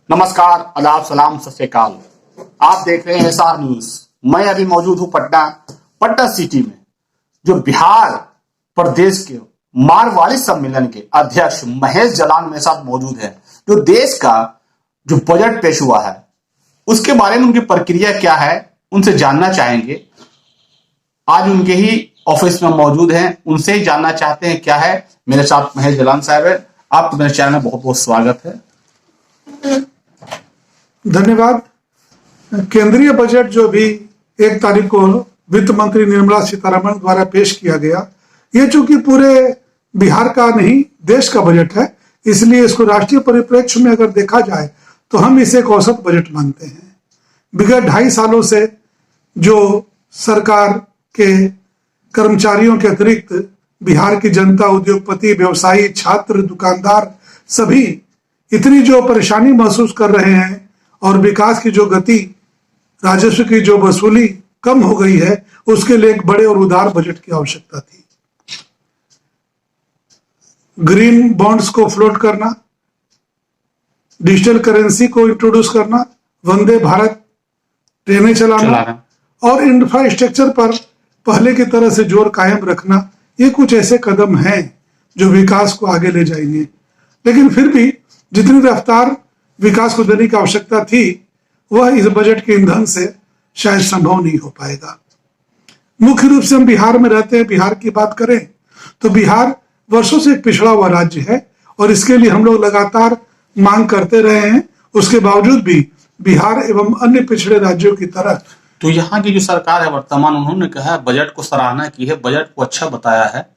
नमस्कार, आदाब, सलाम, सत श्री अकाल। आप देख रहे हैं एसआर न्यूज। मैं अभी मौजूद हूं पटना सिटी में, जो बिहार प्रदेश के मारवाड़ी सम्मेलन के अध्यक्ष महेश जलान मेरे साथ मौजूद है, जो देश का जो बजट पेश हुआ है उसके बारे में उनकी प्रक्रिया क्या है उनसे जानना चाहेंगे। आज उनके ही ऑफिस में मौजूद हैं, उनसे ही जानना चाहते हैं क्या है। मेरे साथ महेश जलान साहब है। आपका मेरे चैनल में बहुत बहुत स्वागत है। धन्यवाद। केंद्रीय बजट जो भी 1 तारीख को वित्त मंत्री निर्मला सीतारमण द्वारा पेश किया गया, ये चूंकि पूरे बिहार का नहीं देश का बजट है, इसलिए इसको राष्ट्रीय परिप्रेक्ष्य में अगर देखा जाए तो हम इसे एक औसत बजट मानते हैं। विगत 2.5 सालों से जो सरकार के कर्मचारियों के अतिरिक्त बिहार की जनता, उद्योगपति, व्यवसायी, छात्र, दुकानदार सभी इतनी जो परेशानी महसूस कर रहे हैं और विकास की जो गति, राजस्व की जो वसूली कम हो गई है, उसके लिए एक बड़े और उदार बजट की आवश्यकता थी। ग्रीन बॉन्ड्स को फ्लोट करना, डिजिटल करेंसी को इंट्रोड्यूस करना, वंदे भारत ट्रेनें चलाना और इंफ्रास्ट्रक्चर पर पहले की तरह से जोर कायम रखना, ये कुछ ऐसे कदम हैं जो विकास को आगे ले जाएंगे। लेकिन फिर भी जितनी रफ्तार विकास को देने की आवश्यकता थी, वह इस बजट के ईंधन से शायद संभव नहीं हो पाएगा। मुख्य रूप से हम बिहार में रहते हैं। बिहार की बात करें तो बिहार वर्षों से एक पिछड़ा हुआ राज्य है और इसके लिए हम लोग लगातार मांग करते रहे हैं। उसके बावजूद भी बिहार एवं अन्य पिछड़े राज्यों की तरह तो यहाँ की जो सरकार है वर्तमान, उन्होंने कहा बजट को सराहना की है, बजट को अच्छा बताया है।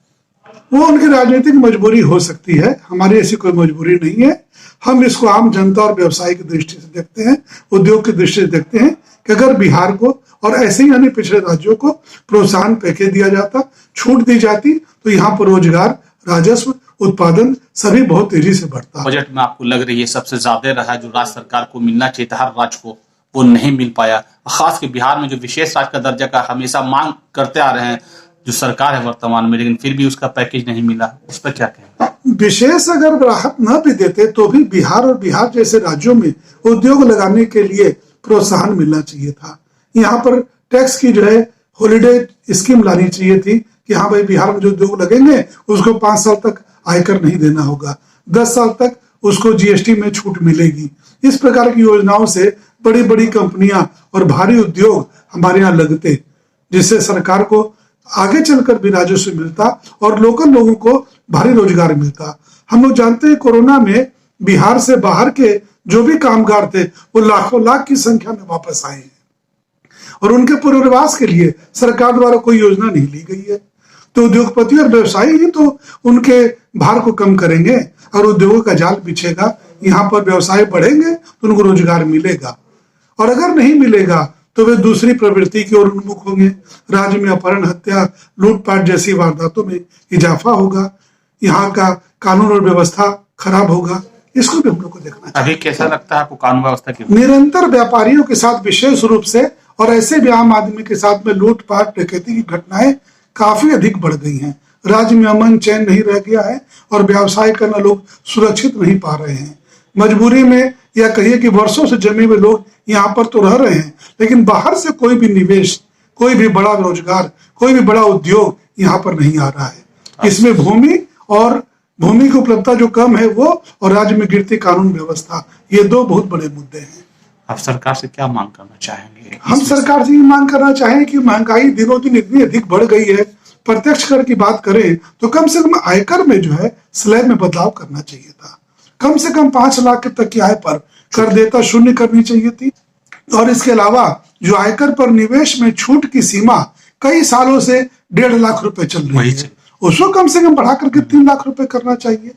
वो उनकी राजनीतिक मजबूरी हो सकती है, हमारी ऐसी कोई मजबूरी नहीं है। हम इसको आम जनता और व्यवसाय की दृष्टि से देखते हैं, उद्योग की दृष्टि से देखते हैं कि अगर बिहार को और ऐसे ही अन्य पिछड़े राज्यों को प्रोत्साहन पैकेज दिया जाता, छूट दी जाती, तो यहाँ पर रोजगार, राजस्व, उत्पादन सभी बहुत तेजी से बढ़ता। बजट में आपको लग रही है सबसे ज्यादा रहा जो राज्य सरकार को मिलना चाहिए था हर राज्य को, वो नहीं मिल पाया। खास के बिहार में जो विशेष राज्य का दर्जा का हमेशा मांग करते आ रहे हैं जो सरकार है वर्तमान में, लेकिन फिर भी उसका पैकेज नहीं मिला, उस पर क्या कहें? विशेष अगर राहत न भी देते तो भी बिहार और बिहार जैसे राज्यों में उद्योग लगाने के लिए प्रोत्साहन मिलना चाहिए था। यहाँ पर टैक्स की जो है हॉलिडे स्कीम लानी चाहिए थी कि हाँ भाई, बिहार में जो उद्योग लगेंगे उसको 5 साल तक आयकर नहीं देना होगा, 10 साल तक उसको जीएसटी में छूट मिलेगी। इस प्रकार की योजनाओं से बड़ी बड़ी कंपनियां और भारी उद्योग हमारे यहाँ लगते, जिससे सरकार को आगे चलकर भी राजस्व मिलता और लोकल लोगों को भारी रोजगार मिलता। हम लोग जानते हैं कोरोना में बिहार से बाहर के जो भी कामगार थे वो लाखों लाख की संख्या में वापस आए हैं और उनके पुनर्वास के लिए सरकार द्वारा कोई योजना नहीं ली गई है। तो उद्योगपति और व्यवसायी ही तो उनके भार को कम करेंगे और उद्योगों का जाल बिछेगा। यहाँ पर व्यवसाय बढ़ेंगे तो उनको रोजगार मिलेगा, और अगर नहीं मिलेगा तो वे दूसरी प्रवृत्ति की ओर उन्मुख होंगे। राज्य में अपहरण, हत्या, लूटपाट जैसी वारदातों में इजाफा होगा। यहाँ का कानून और व्यवस्था खराब होगा। इसको भी हम लोग को देखना चाहिए। अभी कैसा लगता है आपको कानून व्यवस्था की? निरंतर व्यापारियों के साथ विशेष रूप से और ऐसे भी आम आदमी के साथ में लूटपाट, डकैती की घटनाएं काफी अधिक बढ़ गई हैं। राज्य में अमन चैन नहीं रह गया है और व्यवसाय करना लोग सुरक्षित नहीं पा रहे हैं। मजबूरी में या कहिए कि वर्षों से जमे हुए लोग यहाँ पर तो रह रहे हैं, लेकिन बाहर से कोई भी निवेश, कोई भी बड़ा रोजगार, कोई भी बड़ा उद्योग यहाँ पर नहीं आ रहा है। इसमें भूमि की उपलब्धता जो कम है वो, और राज्य में गिरती कानून व्यवस्था, ये 2 बहुत बड़े मुद्दे हैं। आप सरकार से क्या मांग करना चाहेंगे? हम सरकार से ये मांग करना चाहें कि महंगाई दिनों दिन इतनी अधिक बढ़ गई है। प्रत्यक्ष कर की बात करें तो कम से कम आयकर में जो है स्लैब में बदलाव करना चाहिए था। कम से कम 5 लाख तक की आय पर कर देता शून्य करनी चाहिए थी। और इसके अलावा जो आयकर पर निवेश में छूट की सीमा कई सालों से 1.5 लाख रुपए चल रही है, उसको कम से कम बढ़ा करके 3 लाख रुपए करना चाहिए।